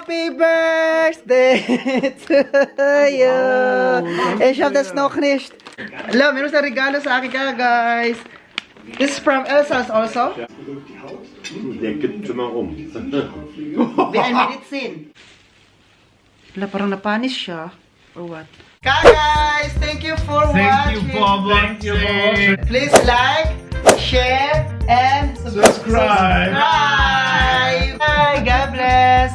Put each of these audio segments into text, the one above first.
Happy birthday to you! Ich hab das noch nicht. Hello, meron sa regalo sa akin ka, guys. This is from Elsa's also. Der gibt schon mal rum. Wie ein Medizin. Wala, parang napanis siya. Or what? Guys, thank you for watching. Thank you for watching. Please like, share, and Subscribe. Bye. God bless.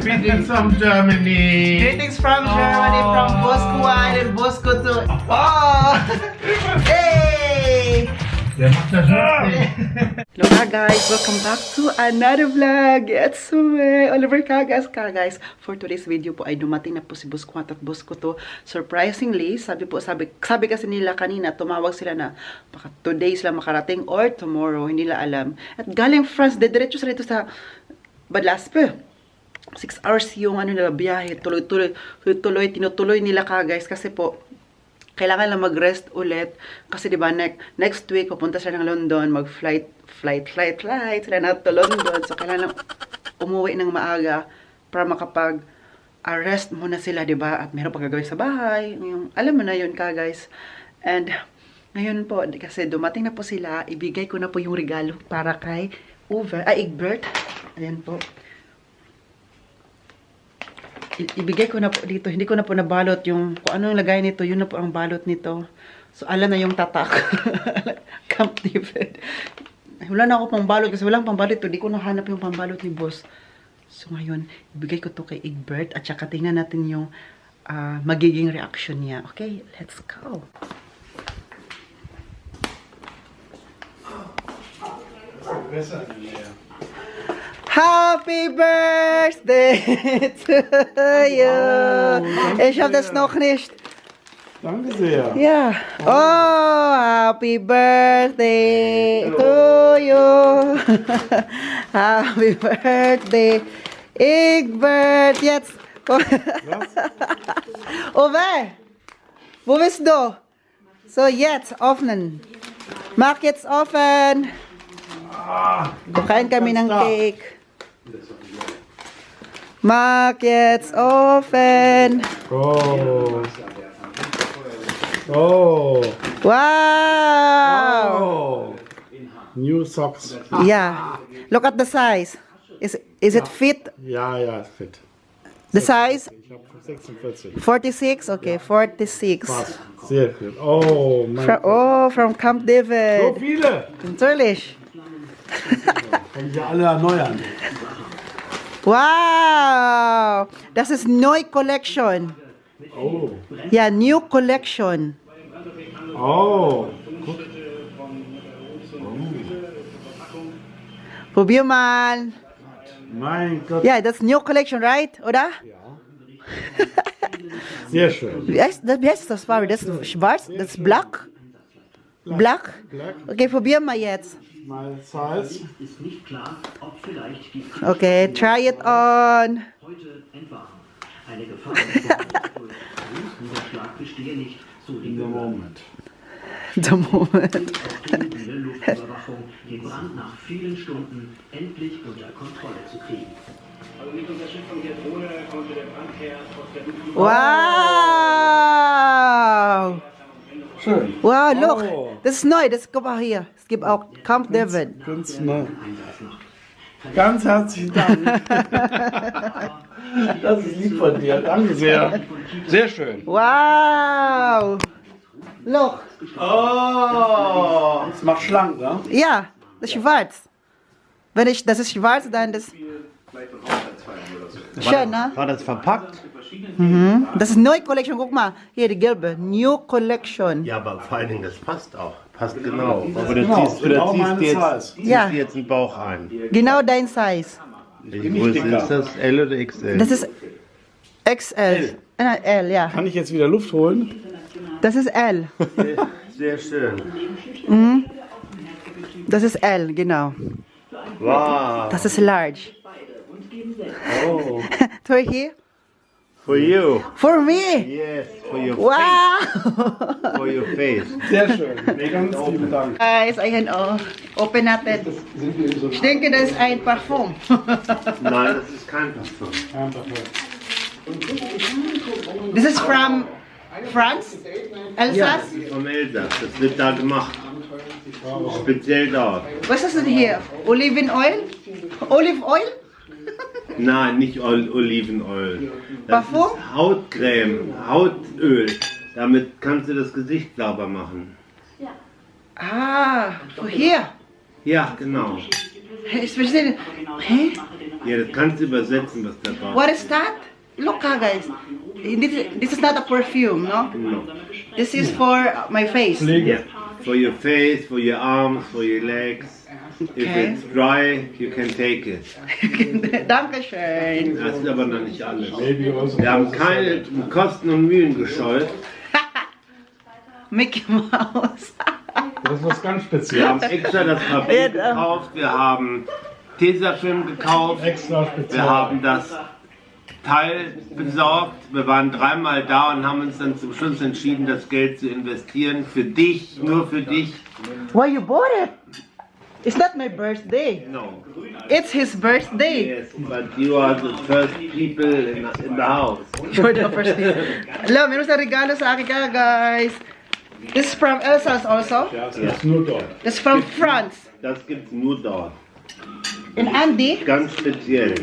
Greetings from Germany. Greetings from Germany, from Bosco Island, Bosco to... Oh! Hey! Der macht das schon. Hello guys, welcome back to another vlog. It's me, Oliver Kagas. Guys, for today's video po ay dumating na po si Bosco at Bosco to. Surprisingly, sabi kasi nila kanina, tumawag sila na baka today sila makarating or tomorrow, hindi nila alam. At galing France, dediretso sila dito sa Badlaspe. 6 hours yung ano nila biyahe, tuloy tinutuloy nila guys kasi po kailangan lang mag-rest ulit kasi 'di ba next week pupunta sila ng London, mag-flight sila na to London, so kailangan umuwi ng maaga para makapag-rest muna sila, 'di ba? At meron pa gagawin sa bahay, yung alam mo na 'yun guys. And ngayon po kasi dumating na po sila, ibigay ko na po yung regalo para kay Egbert. Ayan po. Ibigay ko na po dito. Hindi ko na po nabalot yung kung ano yung lagay nito. Yun na po ang balot nito. So, alam na yung tatak. Camp David. Wala na ako pang balot kasi walang pambalot. Hindi ko nahanap yung pambalot ni boss. So, ngayon, ibigay ko to kay Egbert at saka tingnan natin yung magiging reaction niya. Okay, let's go. Happy birthday to you! Ich hab das noch nicht. Danke sehr. Ja. Oh, happy birthday to you. Happy birthday, Egbert. Jetzt. Over. Wo bist du? So, jetzt öffnen. Mach jetzt offen. Kukain kami ng cake. Mach jetzt offen. Oh. Oh. Wow. Oh. New socks. Yeah. Look at the size. Is it fit? Ja, ist fit. The size? Ich habe 46. 46? Okay, 46. Passt. Sehr gut. Oh, mein From Camp David. So viele. Natürlich. Können wir alle erneuern. Wow. Das ist Neu Collection. Oh. Ja, New Collection. Oh. Guck. Probier mal. Mein Gott. Ja, das ist New Collection, right? Oder? Ja. Sehr schön. Wie heißt das Farbe? Das ist schwarz? Das ist black? Black? Okay, probier mal jetzt. Mein Size. Okay, try it on. Eine Gefahr Niederschlag bestehe nicht, so die Moment. The moment. Luftüberwachung, den Brand nach vielen Stunden endlich unter Kontrolle zu kriegen. Also mit Unterstützung der Drohne konnte der Brandherr aus der Wow! Schön. Wow, look. Oh. Das ist neu. Das guck mal hier. Es gibt auch Camp David. Ganz neu. Ganz herzlichen Dank. Das ist lieb von dir. Danke sehr. Sehr schön. Wow! Look. Oh. Das macht schlank, ne? Ja, das ist schwarz. Das ist schwarz, dann das. Schön, ne? War das verpackt? Mhm. Das ist Neu Collection. Guck mal. Hier, die gelbe. New Collection. Ja, aber vor allen Dingen, das passt auch. Passt genau. Aber Genau, du genau ziehst meine jetzt, Size. Ja. jetzt einen Bauch ein. Genau dein Size. Welche Größe ist das? L oder XL? Das ist XL. L, ja. Kann ich jetzt wieder Luft holen? Das ist L. Sehr schön. Das ist L, genau. Wow. Das ist large. Oh. Toy hier. For you. For me! Yes, for your Wow! face. For your face. Sehr schön. Nee, ganz lieben Dank. Guys, ayan oh. Open natin. Ich denke, das ist ein Parfum. Nein, das ist kein Parfum. This is from France? Elsass? Vom Elsass. Das wird da gemacht. Speziell dort. Was ist denn hier? Oliven Oil? Olive Oil? Nein, nicht Olivenöl. Das Parfum? ist Hautcreme, Hautöl. Damit kannst du das Gesicht sauber machen. Ah, for here. Ja, genau. Ich verstehe. Hä? Ja, das kannst du übersetzen, was da drauf What is that? Look, guys. This is not a perfume, no? No. This is for my face. Yeah. For your face, for your arms, for your legs. If Okay. it's dry, you can take it. Dankeschön. Das ist aber noch nicht alles. Baby also. Wir haben keine Kosten und Mühen gescheut. Mickey Mouse. Das ist was ganz Wir Spezielles. haben extra das Papier gekauft, wir haben Tesafilm gekauft, Extra wir speziell. haben das Teil besorgt. Wir waren dreimal da und haben uns dann zum Schluss entschieden, das Geld zu investieren. Für dich, nur für dich. Why you bought it? It's not my birthday. No. It's his birthday. Yes, but you are the first people in the house. For the first day. Alam, meron sa regalo sa akin ka, guys. This is from Elsass also. Ja, es ist nur dort. This is from France. Das gibt's nur dort. And Andy, Ganz speziell.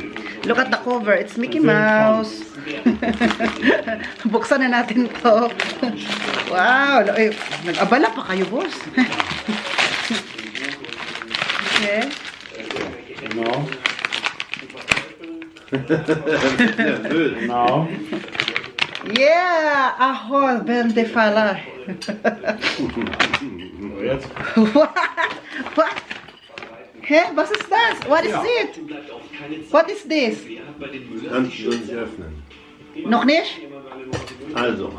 look at the cover. It's Mickey Mouse. Buksan na natin to. Wow. Ay, nag-abala pa kayo, boss. Okay. Genau. Nervös. Genau. Yeah, Ahol Verde Falar. So, jetzt. What? Hä? Was ist das? What is it? What is this? Kannst du nicht öffnen. Noch nicht? Also,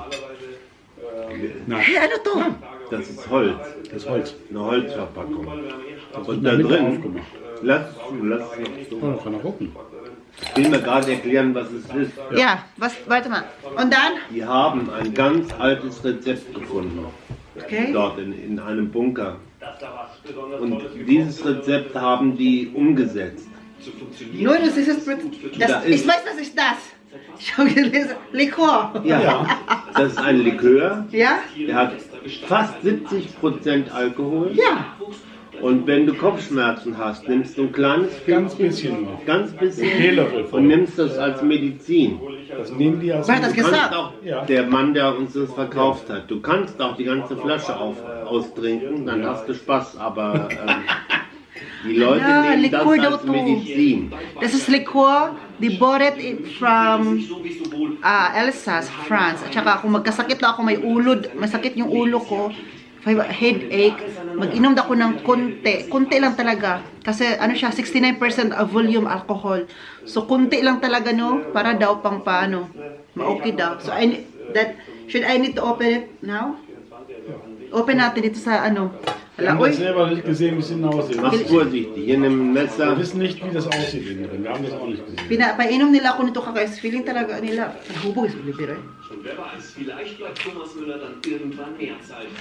Hä, ano to? das ist Holz. Das ist Holz. Eine Holzverpackung. Und in da der Mitte drin, aufgemacht. lass es noch Oh, kann er gucken. Ich will mir gerade erklären, was es ist. Ja, was, warte mal. Und dann? Die haben ein ganz altes Rezept gefunden. Okay. Dort in einem Bunker. Und dieses Rezept haben die umgesetzt. Nur das ist das, Da ist- ich weiß, was ist das? Ich habe gelesen, Likör. Ja, das ist ein Likör. Ja? Der hat fast 70% Alkohol. Ja. Und wenn du Kopfschmerzen hast, nimmst du ein kleines Ganz bisschen nur. ganz bisschen Teelöffel voll. und nimmst das als Medizin. Das nehmen die als Wer hat das Du kannst gesagt? auch, Ja. der Mann, der uns das verkauft hat, du kannst auch die ganze Flasche austrinken, dann hast du Spaß, aber die Leute Ja, nehmen das Likör daw als to. Medizin. This is Likör. They bought it from Elsass, France. At saka kung magkasakit na ako, may ulod, masakit yung ulo ko, headache, mag-inom na ako ng konti lang talaga. Kasi ano siya, 69% of volume alcohol. So konti lang talaga no, para daw pang paano, ma-okay daw. So should I need to open it now? Open natin dito sa ano. Wir haben Hala, das uy. selber nicht gesehen, wie es innen aussieht. Mach vorsichtig, hier nimm ein Wir Messer. wissen nicht, wie das aussieht innen drin. Wir haben das auch nicht gesehen. Pinapainom nila ako nito guys. Feeling talaga nila. Ang hubog is Oliver eh. Und wer weiß, vielleicht bleibt Thomas Müller dann irgendwann mehr Zeit.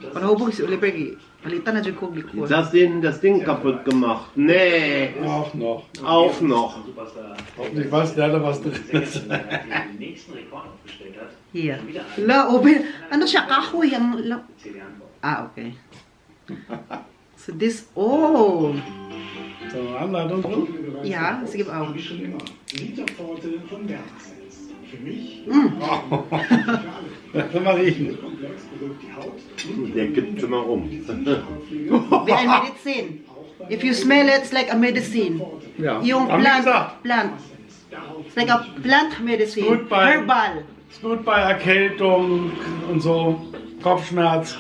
Das Ang hubog is Oliver. Palitan na dyan kong Jetzt likod. hast du hinten das Ding kaputt gemacht. Nee, Auch noch. auch noch. Superstar Hoffentlich weiß der da was drin ist. den nächsten Rekord aufgestellt hat. Here. La, open. Ano siya? Kahoy. Ang, okay. So this, oh. So, eine Anleitung drin? Ja, sige pa. Literpforte von Bertelsens. Für mich Lass mal riechen. Komplex die Haut. Der kippt schon mal rum. Wie ein Medizin. If you smell it, it's like a medicine. Ja. Yung Haben wir plant, gesagt. plant. It's like a plant medicine. Gut bei- Herbal. Ist gut bei Erkältung und so, Kopfschmerz.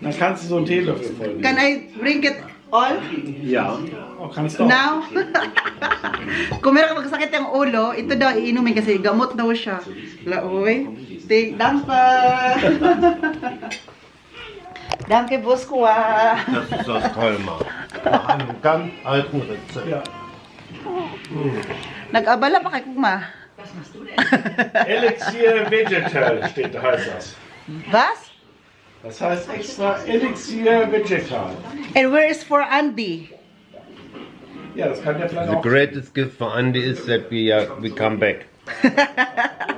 Dann kannst du so einen Teelöffel voll Can nehmen. I drink it all? Ja, Oh, kannst du auch. Now? Kung meron ka magkasakit yung ulo, ito daw iinumin kasi gamot daw siya. Laoy. Danke. Danke, Buskwa. das ist aus Colmar. Nach einem ganz alten Rezept. Ja. Nag-abala pa kay Kuma. Elixier Vegetal heißt das. Was? Das heißt extra Elixier Vegetal. And where is for Andy? Ja, das kann der vielleicht The auch. greatest gift for Andy is that we come back.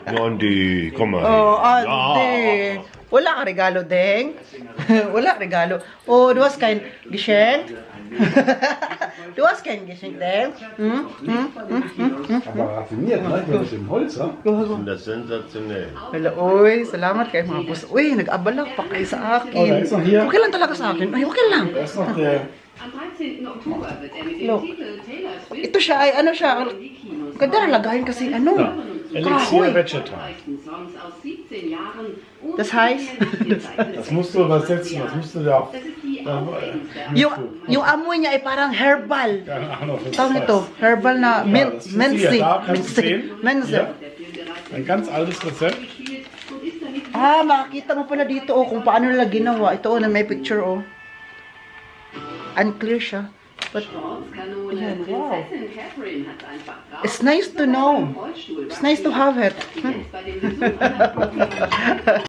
Andy, komm mal. Oh, Andy. Wala ka regalo, Deng. Wala regalo. Oh, du hast kein Geschenk? Du hast kein Geschenk, Deng? Aber raffiniert, ne? Mit dem Holz, ne? Das ist sensationell. Wala, oy, salamat kay mga boss. Uy, nag-abala pa kayo sa akin. Oh, da ist noch hier. Okay lang talaga sa akin. Ay, okay lang. Da ist noch der. Am 13. Oktober wird er mit dem Look. Titel Taylor Swift Ito siya ay ano siya. Ganda na lagayin kasi ano. Elixier Vegetal. Songs aus 17 Jahren ohne Das heißt, Das musst du übersetzen, das musst du da. Das ist die aufregendste. Yung amoy niya ay parang herbal. Keine Ahnung, was Tawag das nito, heißt. herbal na das ist mensi. hier, da kannst du sehen. Mensi. Ja. Ein ganz altes Rezept. Ah, makikita mo pala dito oh, kung paano nila ginawa. Ito oh, na may picture oh. Unclear siya. But Sportskanone Ayan, wow. Prinzessin Catherine hat einfach drauf. it's nice to know. It's nice to have it. Jetzt bei dem Besuch einer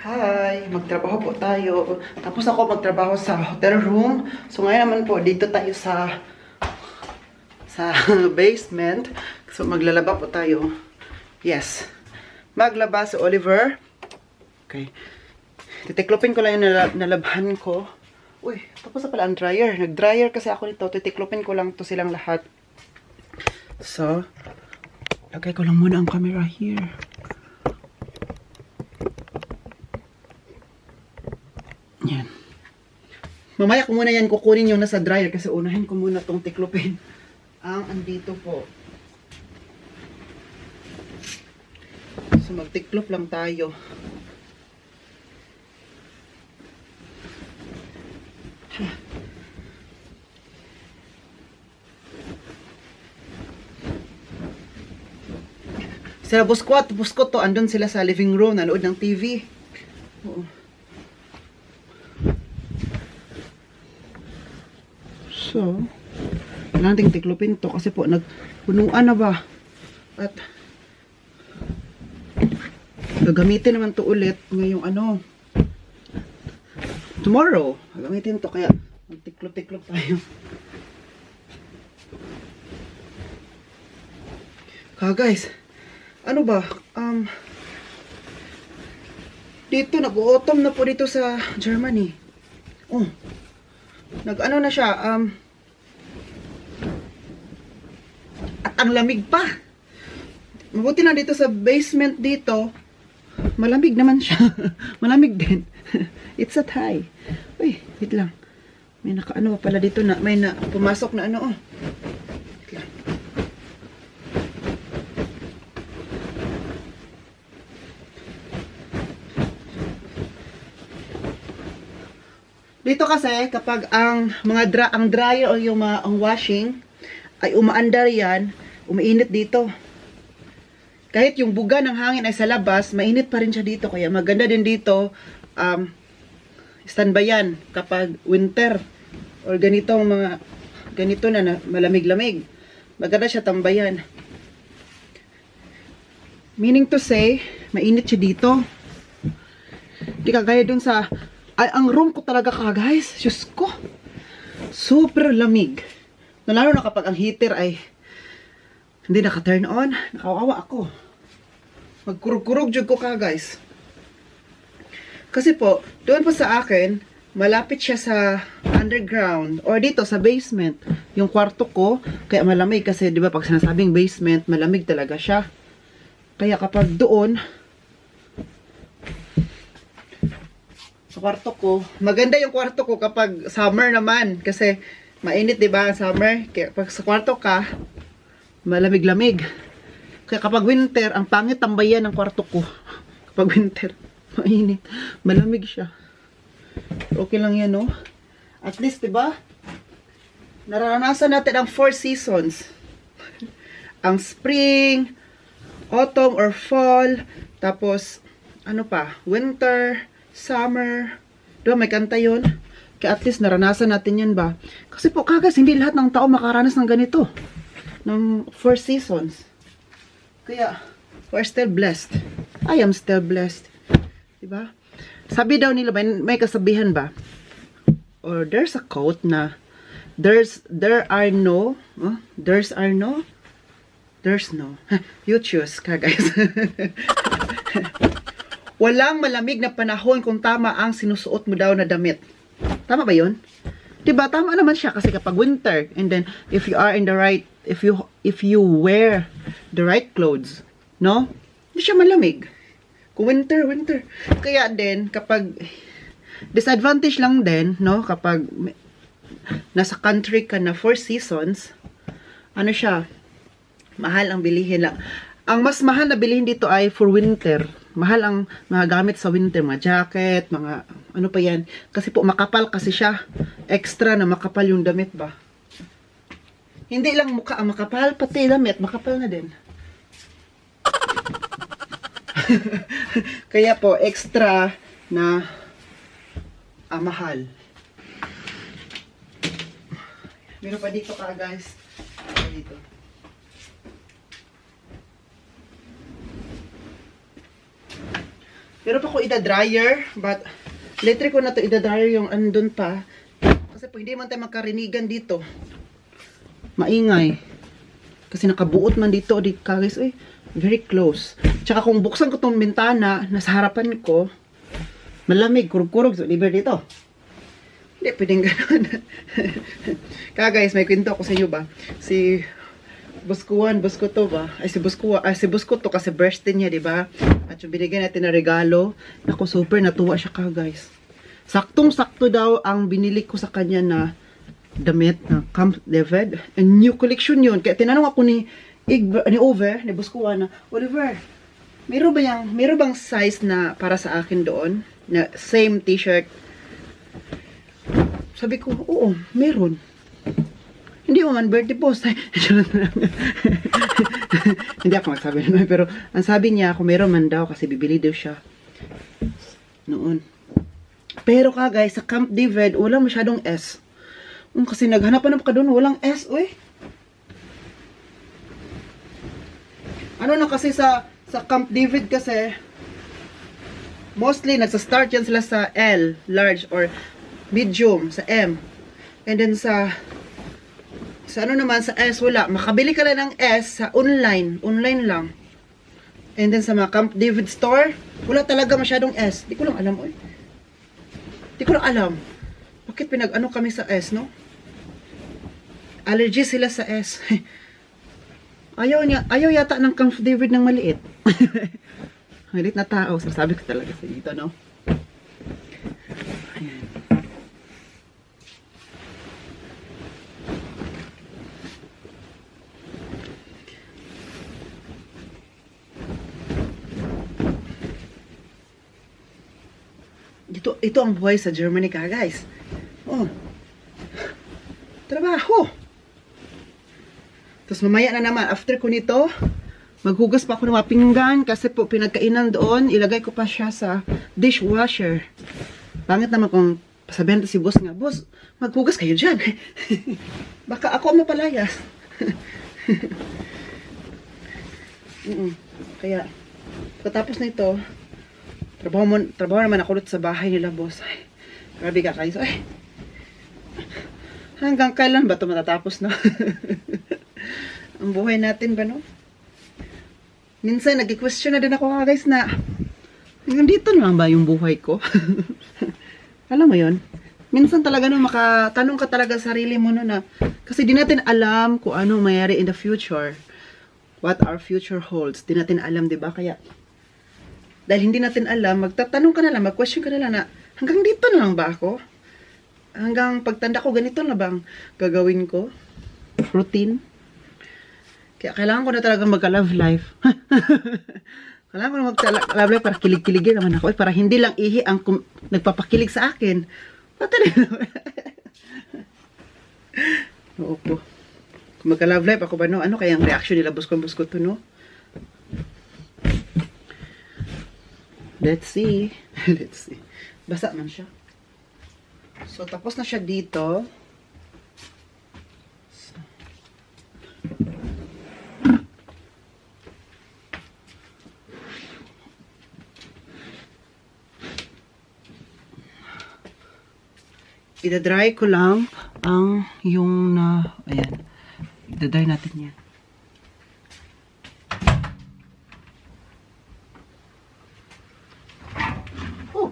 Hi, magtrabaho po tayo. Tapos ako magtrabaho sa hotel room. So ngayon naman po, dito tayo sa basement. So maglalaba po tayo. Yes. Maglaba si Oliver. Okay. Titiklopin ko lang yung nalabhan ko. Uy, tapos na pala ang dryer. Nag-dryer kasi ako nito. Titiklopin ko lang to silang lahat. So, lagay ko lang muna ang camera here. Yan. Mamaya ko muna yan kukunin yung nasa dryer kasi unahin ko muna tong tiklopin. Ang andito po. So magtiklop lang tayo. Sila busko to, andun sila sa living room, nanood ng TV. Oo. So, kailangan ting tiklopin to kasi po nagpunuan na ba? At gagamitin naman to ulit ngayong ano tomorrow. Gagamitin to kaya magtiklop-tiklop tayo. Guys, ano ba? Dito nag-autumn na po dito sa Germany. Oh. Nag-ano na siya, at ang lamig pa. Mabuti na dito sa basement dito, malamig naman siya. Malamig din. It's at high. Uy, wait lang. May naka-ano pa pala dito na, may na pumasok na ano, oh. Wait lang. Dito kasi kapag ang mga ang dryer o yung ang washing ay umaandar yan, umiinit dito. Kahit yung buga ng hangin ay sa labas, mainit pa rin siya dito. Kaya maganda din dito, standby yan kapag winter or ganito na malamig-lamig. Maganda siya tambayan. Meaning to say, mainit siya dito. Di kagaya dun sa ay, ang room ko talaga guys. Diyos ko. Super lamig. Lalo na kapag ang heater ay hindi naka-turn on. Nakawawa ako. Magkurug-kurug jud ko guys. Kasi po, doon po sa akin, malapit siya sa underground or dito sa basement. Yung kwarto ko, kaya malamig kasi 'di ba pag sinasabing basement, malamig talaga siya. Kaya kapag doon sa kwarto ko, maganda yung kwarto ko kapag summer naman kasi mainit 'di ba summer, kaya pag sa kwarto ka malamig-lamig. Kaya kapag winter, ang pangit tambayan ng kwarto ko. Kapag winter, mainit, malamig siya. Okay lang 'yan, no? At least 'di ba? Naranasan natin ang 4 seasons. Ang spring, autumn or fall, tapos ano pa, winter, summer. Diba, may kanta yun. Kaya at least naranasan natin yun ba? Kasi po, kagas, hindi lahat ng tao makaranas ng ganito. Ng 4 seasons. Kaya, we're still blessed. I am still blessed. Diba? Sabi daw nila, may kasabihan ba? Or there's a quote na, there's no. You choose ka, guys. Walang malamig na panahon kung tama ang sinusuot mo daw na damit. Tama ba yun? Diba? Tama naman siya kasi kapag winter, and then if you are in the right, if you wear the right clothes, no? Hindi siya malamig. Kung winter. Kaya din, kapag disadvantage lang din, no? Kapag nasa country ka na 4 seasons, ano siya? Mahal ang bilihin lang. Ang mas mahal na bilihin dito ay for winter. Mahal ang mga gamit sa winter, mga jacket, mga ano pa yan. Kasi po makapal kasi siya. Extra na makapal yung damit ba. Hindi lang mukha ang makapal, pati damit, makapal na din. Kaya po, extra na mahal. Meron pa dito ka, guys. Dito. Meron pa ko ida-dryer, but electric ko na to ida-dryer yung andun pa. Kasi po, hindi man tayo makarinigan dito. Maingay. Kasi nakabuot man dito, di guys, very close. Tsaka kung buksan ko tong bintana, nasa harapan ko, malamig, kurug-kurug, so liber dito. Hindi, pwedeng gano'n. Kaya guys, may kwento ako sa inyo ba? Si Busko to ba? Si Busko to kasi birthday niya, di ba? At yung binigyan natin na regalo, ako super natuwa siya ka, guys. Saktong-sakto daw ang binili ko sa kanya na damit na Camp David. A new collection yun. Kaya tinanong ako ni Busko na, Oliver, meron bang size na para sa akin doon? Na same t-shirt? Sabi ko, oo, meron. Hindi mo man birthday post. Hindi ako magsabi naman. Pero ang sabi niya, kung meron man daw, kasi bibili daw siya. Noon. Pero ka guys, sa Camp David, walang masyadong S. Kasi naghanapan ka doon, walang S, uy. Ano na kasi sa Camp David kasi, mostly nagsa-start yan sila sa L, large, or medium, sa M. And then sa ano naman, sa S, wala. Makabili ka lang ng S sa online lang. And then sa mga Camp David store, wala talaga masyadong S. Di ko lang alam, oy. Di ko lang alam. Bakit pinag-ano kami sa S, no? Allergy sila sa S. Ayaw yata ng Camp David ng maliit. Maliit na tao. Sabi ko talaga sa dito, no? Ayan. Ito ang buhay sa Germany ka, guys. Oh. Trabaho. Tapos mamaya na naman, after ko nito, maghugas pa ako ng mga pinggan kasi po pinagkainan doon, ilagay ko pa siya sa dishwasher. Pangit naman kung sabihan to si boss nga, boss, maghugas kayo dyan. Baka ako ang mapalayas. Kaya, pagkatapos na ito, trabaho naman ako ulit sa bahay nila, boss. Ay, grabe ka kayo. Ay, hanggang kailan ba ito matatapos, no? Ang buhay natin ba, no? Minsan, nag-question na din ako, guys, na dito naman ba yung buhay ko? Alam mo yun? Minsan talaga, no, makatanong ka talaga sa sarili mo, no, na kasi di natin alam kung anong mayari in the future. What our future holds. Di natin alam, di ba? Kaya, dahil hindi natin alam, magtatanong ka na lang, mag-question ka na lang na, hanggang dito na lang ba ako? Hanggang pagtanda ko, ganito na bang gagawin ko? Routine? Kaya kailangan ko na talaga magka-love life. Kailangan ko na magka-love life para kilig-kiligin naman ako. Para hindi lang ihi ang nagpapakilig sa akin. Pati rin naman. Oo po. Kung magka-love life ako ba, no? Ano kaya ang reaction nila? Busko to, no? Let's see. Let's see. Basa man siya. So, tapos na siya dito. So. Idadry ko lang ang yung na, ayan. Idadry natin yan. Oh.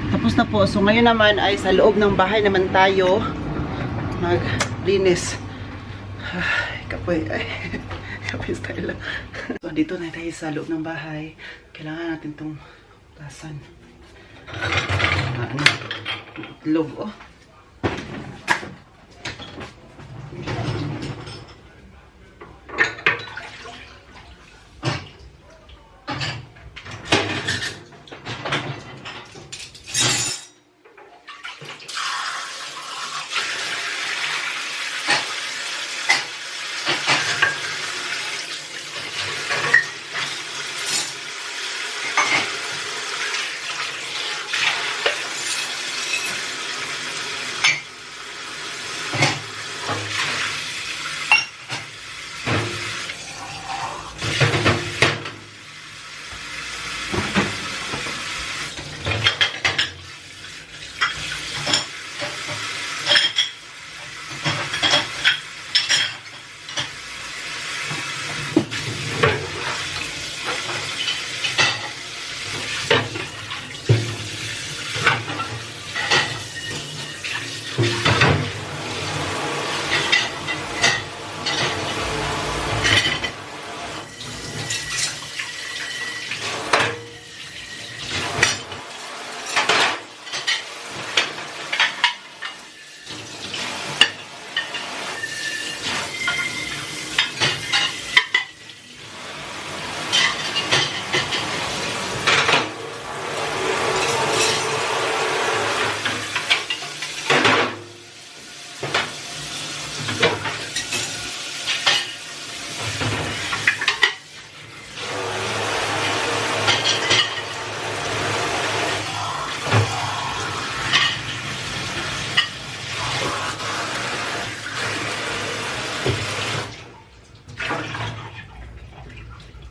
Tapos na po. So ngayon naman ay sa loob ng bahay naman tayo maglinis. Ay, kapoy. Ay, kapoy style lang. So dito na tayo sa loob ng bahay. Kailangan natin itong tasan. Ano? Itlog, oh.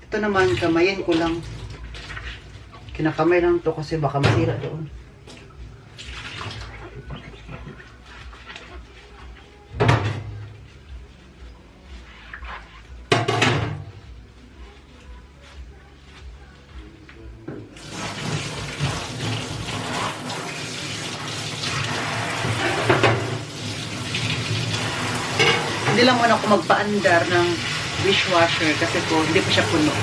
Ito naman, kamayin ko lang. Kinakamay lang to kasi baka masira doon. Hindi lang muna ako magpaandar ng dishwasher kasi po hindi pa siya puno.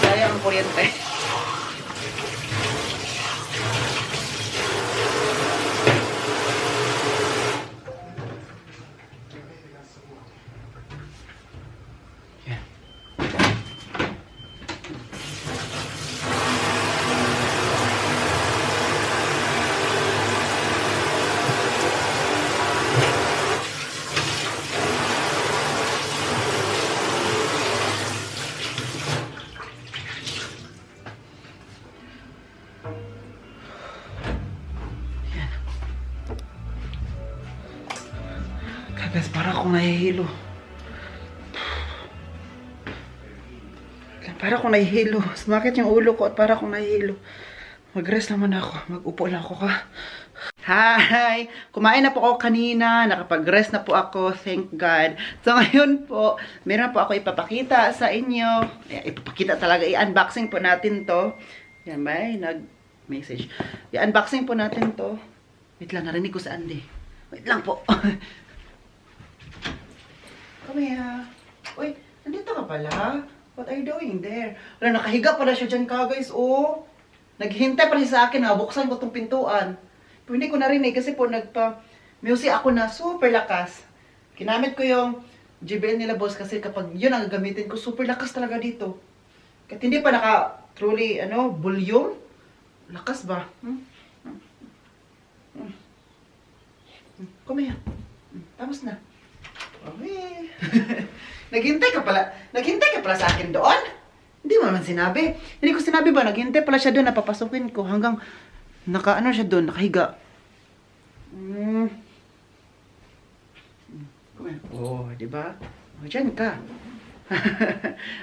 Sayang ang kuryente. Guys, para akong nahihilo. Para akong nahihilo. Sumakit yung ulo ko at para akong nahihilo. Mag-rest naman ako. Mag-upo lang ako ka. Hi! Kumain na po ako kanina. Nakapag-rest na po ako. Thank God. So ngayon po, meron po ako ipapakita sa inyo. Ipapakita talaga. I-unboxing po natin to. Yan ba? Nag-message. I-unboxing po natin to. Wait lang, narinig ko sa Andy. Wait lang po. Come here. Uy, nandito ka pala. What are you doing there? Wala, nakahiga pala siya dyan ka, guys. Oh. Naghintay pa rin sa akin na buksan ko tong pintuan. Pero hindi ko narinig kasi po music ako na super lakas. Kinamit ko yung JBL nila boss kasi kapag yun ang gagamitin ko, super lakas talaga dito. Kahit hindi pa truly, volume. Lakas ba? Come here. Tapos na. Okay. Naghintay ka pala sa akin doon? Hindi mo naman sinabi. Hindi ko sinabi ba, naghintay pala siya doon, napapasukin ko hanggang siya doon, nakahiga. Oh, di ba? Oh, dyan ka.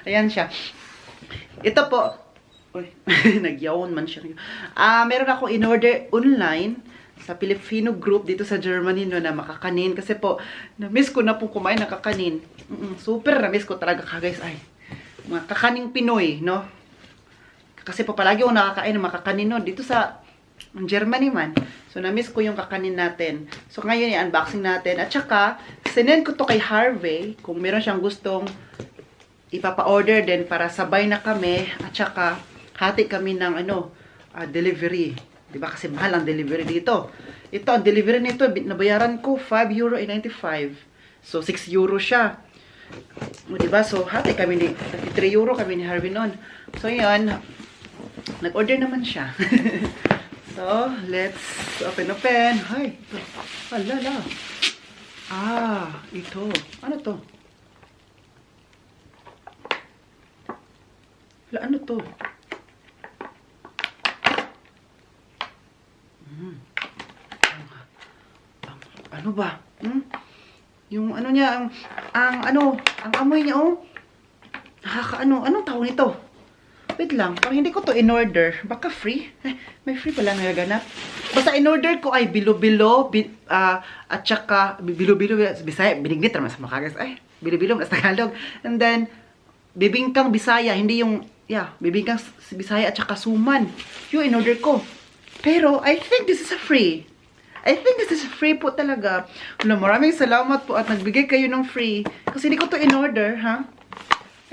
Ayan siya. Ito po. Uy, nagyawon man siya. Meron ako in-order online sa Filipino group dito sa Germany no, na makakanin. Kasi po, na-miss ko na po kumain ng kakanin. Super na-miss ko talaga guys. Ay, mga kakaning Pinoy, no? Kasi po palagi ako nakakain ng makakanin no, dito sa Germany man. So, na-miss ko yung kakanin natin. So, ngayon i-unboxing natin. At saka, sinend ko to kay Harvey kung meron siyang gustong ipapa-order din para sabay na kami. At saka, hati kami ng delivery. Diba? Kasi mahal ang delivery dito. Ito, ang delivery nito, nabayaran ko €5.95. So, €6 siya. O, diba? So, hati kami ni, €3 kami ni Harvey noon. So, yun. Nag-order naman siya. So, let's open. Hay, ito. Alala. Ito. Ano to? Ano to? Ano ba? Yung niya, ang amoy niya, anong tawag nito? Wait lang, parang hindi ko to in-order. Baka free? May free pala nagaganap. Basta in-order ko ay bilo-bilo, at saka, bilo-bilo, Bisaya, binignit naman sa mga guys. Ay, bilo-bilo, mas Tagalog. And then, bibingkang Bisaya, hindi yung, bibingkang Bisaya at saka suman. Yung in-order ko. Pero, I think this is a free. Po talaga. Maraming salamat po at nagbigay kayo ng free. Kasi hindi ko to in-order, ha?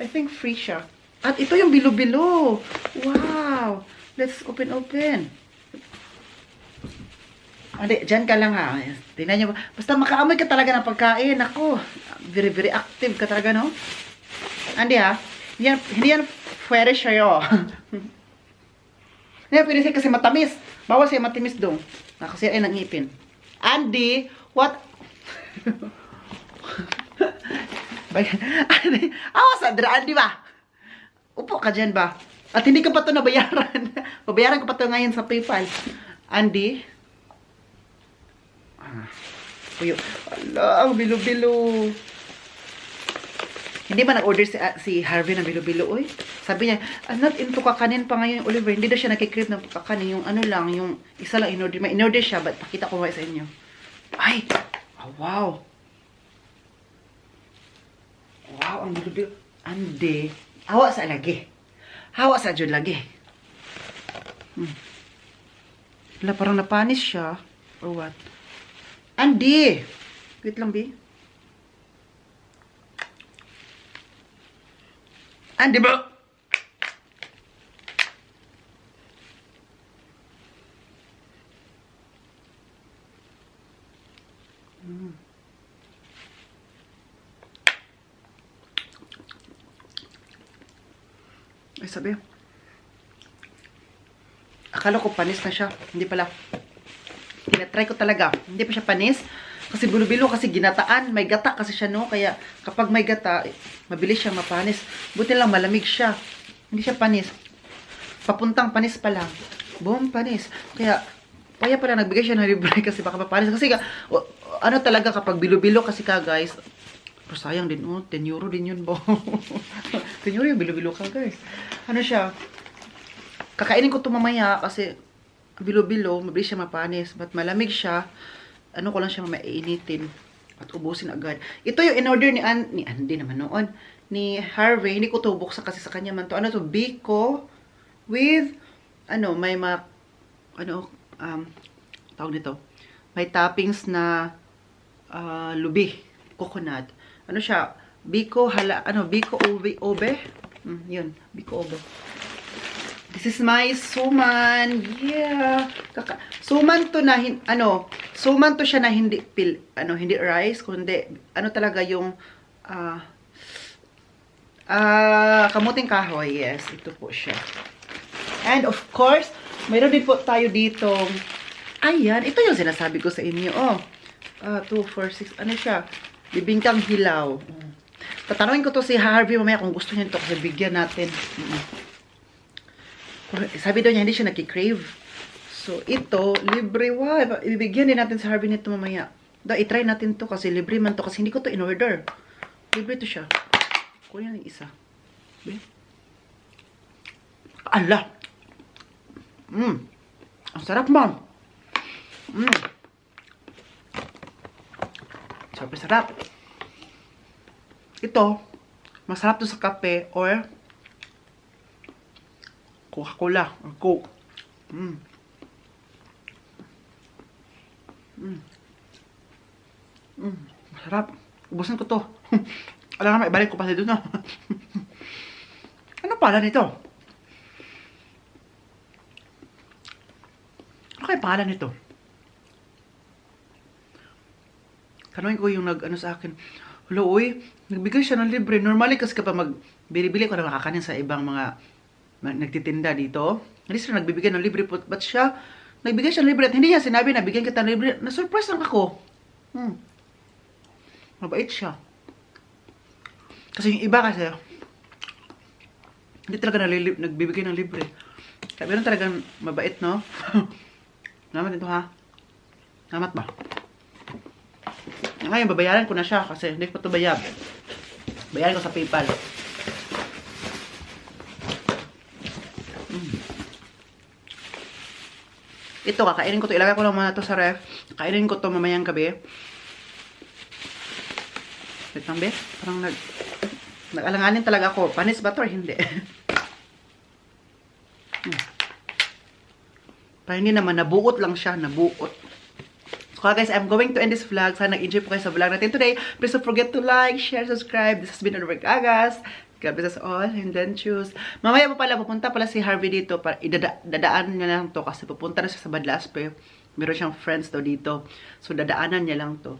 I think free siya. At ito yung bilo-bilo. Wow! Let's open. Dyan ka lang, ha? Tingnan nyo. Basta makaamoy ka talaga ng pagkain. Ako, very, very active ka talaga, no? Andi, ha? Hindi yan pwede sa'yo. Hindi pwede siya kasi matamis. Bawal siya matamis doon. Kasi ay nangipin. Andy, what? Awas, Andy ba? Upo ka dyan ba? At hindi ka pa ito nabayaran. Babayaran ko pa ito ngayon sa PayPal. Andy? Uyo. Ala, ang bilo-bilo. Hindi ba nag-order si Harvey ng bilo-bilo, oy? Sabi niya, I'm not into kakanin pa ngayon, Oliver. Hindi na siya nakikrib ng kakanin. Yung yung isa lang in-order. May in-order siya, but pakita ko nga sa inyo. Ay! Wow! Wow, ang bilo-bilo. Ande. Hawa sa lagi. Hawa sa dyan lagi. Wala, parang napanis siya. Or what? Ande! Wait lang, B. Andi ba? Ay, sabi. Akala ko panis na siya. Hindi pala. Tinatry ko talaga. Hindi pa siya panis. Kasi bilo-bilo, kasi ginataan. May gata kasi siya, no? Kaya kapag may gata, mabilis siya mapanis. Buti lang, malamig siya. Hindi siya panis. Papuntang panis pa lang. Boom, panis. Kaya pala nagbigay siya ng libre kasi baka mapanis. Kasi ano talaga kapag bilo-bilo kasi ka, guys. Pero sayang din, oh. €10 din yun, bo. €10 yung bilo-bilo ka, guys. Ano siya? Kakainin ko ito mamaya kasi bilo-bilo, mabilis siya mapanis. But malamig siya. Ano ko lang siya maiinitin at ubusin agad. Ito yung in-order ni Andy naman noon. Ni Harvey. Hindi ko ito buksan kasi sa kanya man to. Ano to? Biko with, may tawag nito. May toppings na lubi. Coconut. Ano siya? Biko, Biko Obe. Yun. Biko Obe. This is my suman. Yeah. Suman to na suman to siya na hindi hindi rice kundi talaga yung kamuting kahoy. Yes, ito po siya. And of course, mayroon din po tayo ditong ayan, ito yung sinasabi ko sa inyo. 2, 4, 6 ano siya? Bibingkang hilaw. Tatanungin ko to si Harvey mamaya kung gusto niya ito kasi bigyan natin. Sabi daw niya hindi siya nagki-crave. So, ito, libre. Wow, ibibigyan din natin si Harvey nito mamaya. I-try natin to kasi libre man to kasi hindi ko to in-order. Libre to siya. Kunin yung isa. Okay? Ala! Ang sarap, ma'am. Sarap. Ito, masarap to sa kape or Coca-Cola or Coke. Masarap. Ubusin ko to. Alam naman, ibalik ko pa dito na. Ano pala nito? Ano kaya pangalan nito? Tanungin ko yung sa akin. Hello, uy, nagbigay siya ng libre. Normally kasi kapag magbili-bili ko na makakanin sa ibang mga nagtitinda dito, hindi sila nagbibigay ng libre po. But siya, nagbigay siya ng libre at hindi niya sinabi na bigyan kita ng libre. Na-surprise lang ako. Mabait siya. Kasi yung iba kasi, hindi talaga nagbibigay ng libre. Kaya meron talagang mabait, no? Salamat ito, ha? Salamat ba? Ngayon, babayaran ko na siya kasi hindi ko ito bayab. Bayaran ko sa PayPal. Ito, kakainin ko ito. Ilagay ko lang muna ito sa ref. Kainin ko ito mamayang gabi. Wait lang, be. Parang nag-alanganin talaga ako. Panis ba ito or hindi? Parang hindi naman. Nabuot lang siya. Nabuot. So guys, I'm going to end this vlog. Sana nag-enjoy po kayo sa vlog natin today. Please don't forget to like, share, subscribe. This has been Oliver Kagas. God bless us all and then choose. Mamaya po pala, pupunta pala si Harvey dito. Dadaan niya lang to kasi pupunta na siya sa Badlaspe. Meron siyang friends to dito. So dadaanan niya lang to.